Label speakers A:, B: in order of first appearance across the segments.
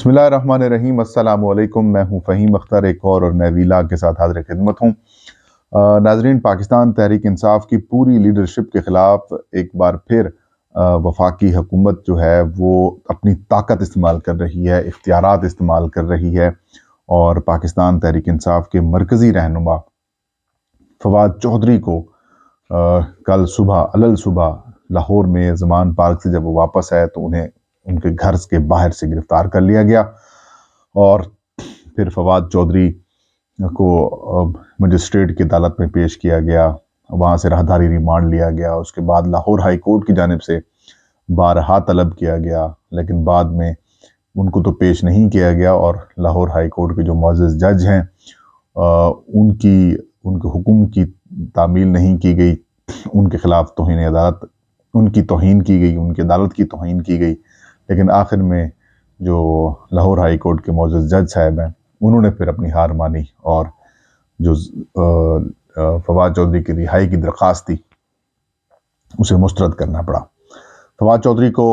A: بسم اللہ الرحمن الرحیم۔ السلام علیکم، میں ہوں فہیم اختر، ایک اور نئے ویلاگ کے ساتھ حاضر خدمت ہوں۔ ناظرین، پاکستان تحریک انصاف کی پوری لیڈرشپ کے خلاف ایک بار پھر وفاقی حکومت جو ہے وہ اپنی طاقت استعمال کر رہی ہے، اختیارات استعمال کر رہی ہے، اور پاکستان تحریک انصاف کے مرکزی رہنما فواد چودھری کو کل صبح لاہور میں زمان پارک سے جب وہ واپس آئے تو انہیں ان کے گھر کے باہر سے گرفتار کر لیا گیا، اور پھر فواد چودھری کو مجسٹریٹ کی عدالت میں پیش کیا گیا، وہاں سے راہداری ریمانڈ لیا گیا۔ اس کے بعد لاہور ہائی کورٹ کی جانب سے بارہا طلب کیا گیا، لیکن بعد میں ان کو تو پیش نہیں کیا گیا، اور لاہور ہائی کورٹ کے جو معزز جج ہیں ان کے حکم کی تعمیل نہیں کی گئی، ان کے خلاف توہین عدالت، ان کی توہین کی گئی، ان کی عدالت کی توہین کی گئی۔ لیکن آخر میں جو لاہور ہائی کورٹ کے معزز جج صاحب ہیں انہوں نے پھر اپنی ہار مانی، اور جو فواد چودھری کی رہائی کی درخواست تھی اسے مسترد کرنا پڑا۔ فواد چودھری کو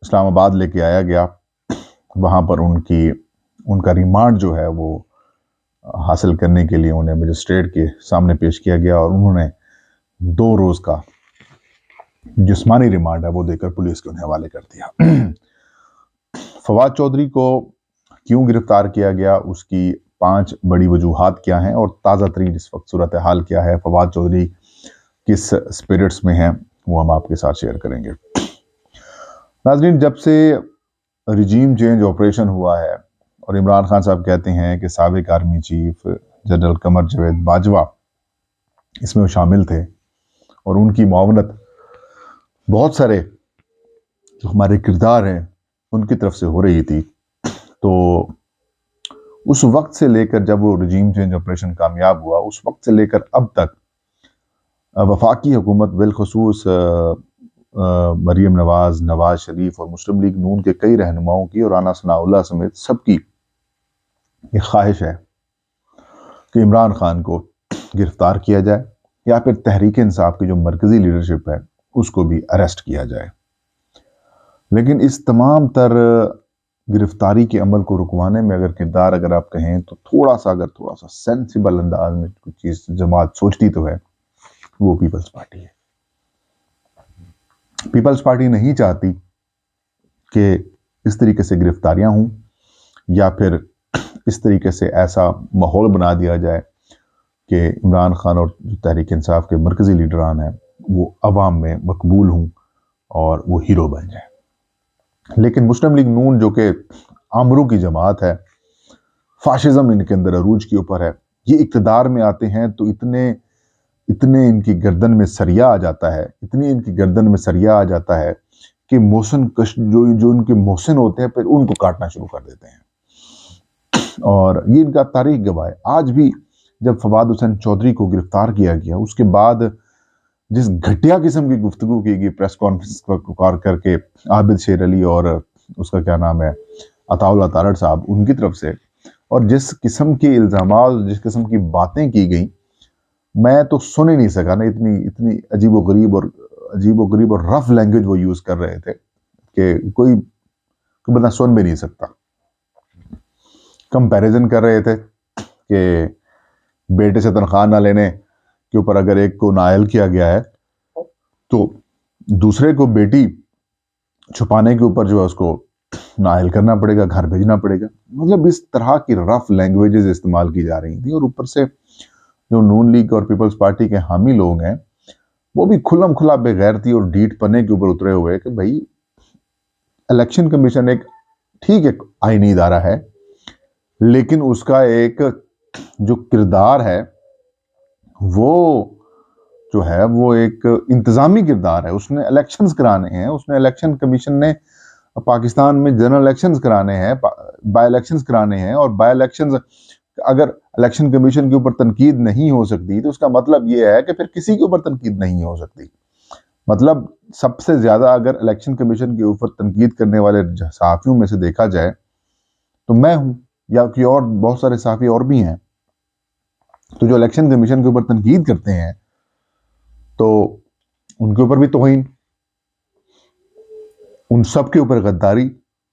A: اسلام آباد لے کے آیا گیا، وہاں پر ان کا ریمانڈ جو ہے وہ حاصل کرنے کے لیے انہیں مجسٹریٹ کے سامنے پیش کیا گیا، اور انہوں نے 2 روز کا جسمانی ریمانڈ ہے وہ دے کر پولیس کے انہیں حوالے کر دیا۔ فواد چودھری کو کیوں گرفتار کیا گیا، اس کی 5 بڑی وجوہات کیا ہیں، اور تازہ ترین اس وقت صورتحال کیا ہے، فواد چودھری کس اسپرٹس میں ہیں، وہ ہم آپ کے ساتھ شیئر کریں گے۔ ناظرین، جب سے رجیم چینج آپریشن ہوا ہے اور عمران خان صاحب کہتے ہیں کہ سابق army chief general Qamar Javed Bajwa اس میں شامل تھے، اور ان کی معاونت بہت سارے جو ہمارے کردار ہیں ان کی طرف سے ہو رہی تھی، تو اس وقت سے لے کر جب وہ رجیم چینج آپریشن کامیاب ہوا، اس وقت سے لے کر اب تک وفاقی حکومت بالخصوص مریم نواز، نواز شریف اور مسلم لیگ نون کے کئی رہنماؤں کی اور رانا ثناء اللہ سمیت سب کی یہ خواہش ہے کہ عمران خان کو گرفتار کیا جائے، یا پھر تحریک انصاف کی جو مرکزی لیڈرشپ ہے اس کو بھی اریسٹ کیا جائے۔ لیکن اس تمام تر گرفتاری کے عمل کو رکوانے میں اگر آپ کہیں تو تھوڑا سا سینسیبل انداز میں کچھ چیز جماعت سوچتی تو ہے، وہ پیپلز پارٹی ہے۔ پیپلز پارٹی نہیں چاہتی کہ اس طریقے سے گرفتاریاں ہوں، یا پھر اس طریقے سے ایسا ماحول بنا دیا جائے کہ عمران خان اور تحریک انصاف کے مرکزی لیڈران ہیں وہ عوام میں مقبول ہوں اور وہ ہیرو بن جائیں۔ لیکن مسلم لیگ نون جو کہ آمروں کی جماعت ہے، فاشزم ان کے اندر عروج کے اوپر ہے، یہ اقتدار میں آتے ہیں تو اتنے ان کی گردن میں سریا آ جاتا ہے کہ محسن جو ان کے محسن ہوتے ہیں پھر ان کو کاٹنا شروع کر دیتے ہیں، اور یہ ان کا تاریخ گواہ ہے۔ آج بھی جب فواد حسین چودھری کو گرفتار کیا گیا، اس کے بعد جس گھٹیا قسم کی گفتگو کی گئی پریس کانفرنس پر کر کے عابد شیر علی اور اس کا کیا نام ہے عطا اللہ تارڑ صاحب ان کی طرف سے، اور جس قسم کے الزامات، جس قسم کی باتیں کی گئیں، میں تو سن ہی نہیں سکا نا، اتنی عجیب و غریب اور رف لینگویج وہ یوز کر رہے تھے کہ کوئی بندہ سن بھی نہیں سکتا۔ کمپیریزن کر رہے تھے کہ بیٹے سے تنخواہ نہ لینے کے اوپر اگر ایک کو نااہل کیا گیا ہے تو دوسرے کو بیٹی چھپانے کے اوپر جو ہے اس کو نااہل کرنا پڑے گا، گھر بھیجنا پڑے گا۔ مطلب اس طرح کی رف لینگویجز استعمال کی جا رہی تھیں، اور اوپر سے جو نون لیگ اور پیپلز پارٹی کے حامی لوگ ہیں وہ بھی کھلم کھلا بے غیرتی اور ڈیٹ پنے کے اوپر اترے ہوئے کہ بھائی الیکشن کمیشن ایک ٹھیک ہے آئینی ادارہ ہے، لیکن اس کا ایک جو کردار ہے وہ جو ہے وہ ایک انتظامی کردار ہے۔ اس نے الیکشنز کرانے ہیں، اس نے الیکشن کمیشن نے پاکستان میں جنرل الیکشنز کرانے ہیں، بائی الیکشنز کرانے ہیں، اور بائی الیکشنز اگر الیکشن کمیشن کے اوپر تنقید نہیں ہو سکتی تو اس کا مطلب یہ ہے کہ پھر کسی کے اوپر تنقید نہیں ہو سکتی۔ مطلب سب سے زیادہ اگر الیکشن کمیشن کے اوپر تنقید کرنے والے صحافیوں میں سے دیکھا جائے تو میں ہوں، یا کوئی اور بہت سارے صحافی اور بھی ہیں، تو جو الیکشن کمیشن کے اوپر تنقید کرتے ہیں تو ان کے اوپر بھی توہین، ان سب کے اوپر غداری،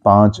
A: 5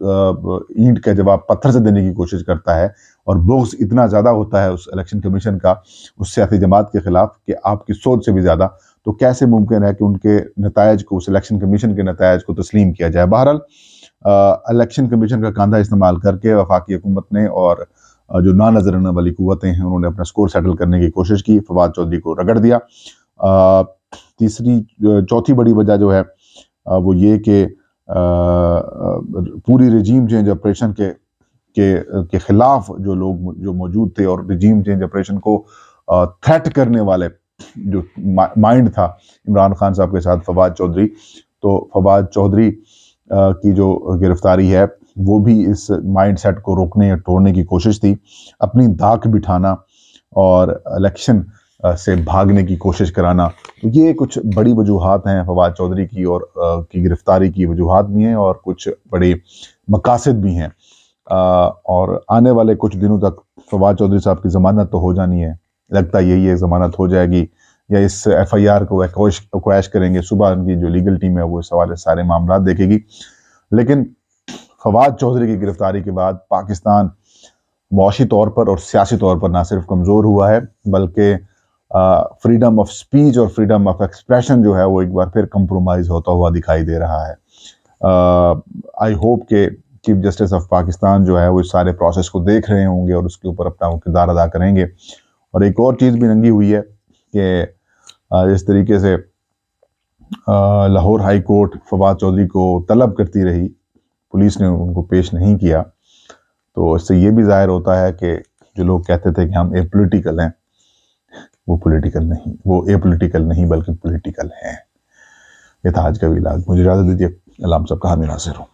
A: اینٹ کا جواب پتھر سے دینے کی کوشش کرتا ہے اور بغض اتنا زیادہ ہوتا ہے اس الیکشن کمیشن کا اس سیاسی جماعت کے خلاف کہ آپ کی سوچ سے بھی زیادہ، تو کیسے ممکن ہے کہ ان کے نتائج کو، اس الیکشن کمیشن کے نتائج کو تسلیم کیا جائے؟ بہرحال الیکشن کمیشن کا کاندھا استعمال کر کے وفاقی حکومت نے اور جو نہ نظر آنے والی قوتیں ہیں انہوں نے اپنا سکور سیٹل کرنے کی کوشش کی، فواد چودھری کو رگڑ دیا۔ چوتھی بڑی وجہ جو ہے وہ یہ کہ پوری رجیم چینج آپریشن کے خلاف جو لوگ جو موجود تھے اور رجیم چینج آپریشن کو تھریٹ کرنے والے جو مائنڈ تھا عمران خان صاحب کے ساتھ فواد چودھری، تو فواد چودھری کی جو گرفتاری ہے وہ بھی اس مائنڈ سیٹ کو روکنے یا توڑنے کی کوشش تھی، اپنی دھاک بٹھانا اور الیکشن سے بھاگنے کی کوشش کرانا۔ تو یہ کچھ بڑی وجوہات ہیں فواد چودھری کی اور کی گرفتاری کی وجوہات بھی ہیں اور کچھ بڑے مقاصد بھی ہیں، اور آنے والے کچھ دنوں تک فواد چودھری صاحب کی ضمانت تو ہو جانی ہے، لگتا یہی ہے ضمانت ہو جائے گی یا اس ایف آئی آر کو ایکوائش کریں گے، صبح ان کی جو لیگل ٹیم ہے وہ اس حوالے سے سارے معاملات دیکھے گی۔ لیکن فواد چودھری کی گرفتاری کے بعد پاکستان معاشی طور پر اور سیاسی طور پر نہ صرف کمزور ہوا ہے بلکہ فریڈم آف سپیچ اور فریڈم آف ایکسپریشن جو ہے وہ ایک بار پھر کمپرومائز ہوتا ہوا دکھائی دے رہا ہے۔ آئی ہوپ کہ چیف جسٹس آف پاکستان جو ہے وہ اس سارے پروسیس کو دیکھ رہے ہوں گے اور اس کے اوپر اپنا کردار ادا کریں گے۔ اور ایک اور چیز بھی ننگی ہوئی ہے کہ اس طریقے سے لاہور ہائی کورٹ فواد چودھری کو طلب کرتی رہی، پولیس نے ان کو پیش نہیں کیا، تو اس سے یہ بھی ظاہر ہوتا ہے کہ جو لوگ کہتے تھے کہ ہم اے پولیٹیکل ہیں، وہ پولیٹیکل نہیں، وہ اے پولیٹیکل نہیں بلکہ پولیٹیکل ہیں۔ یہ تھا آج کا ویلاگ، مجھے اجازت دیجیے، اللہ ہم سب کا حامی ناصر ہوں۔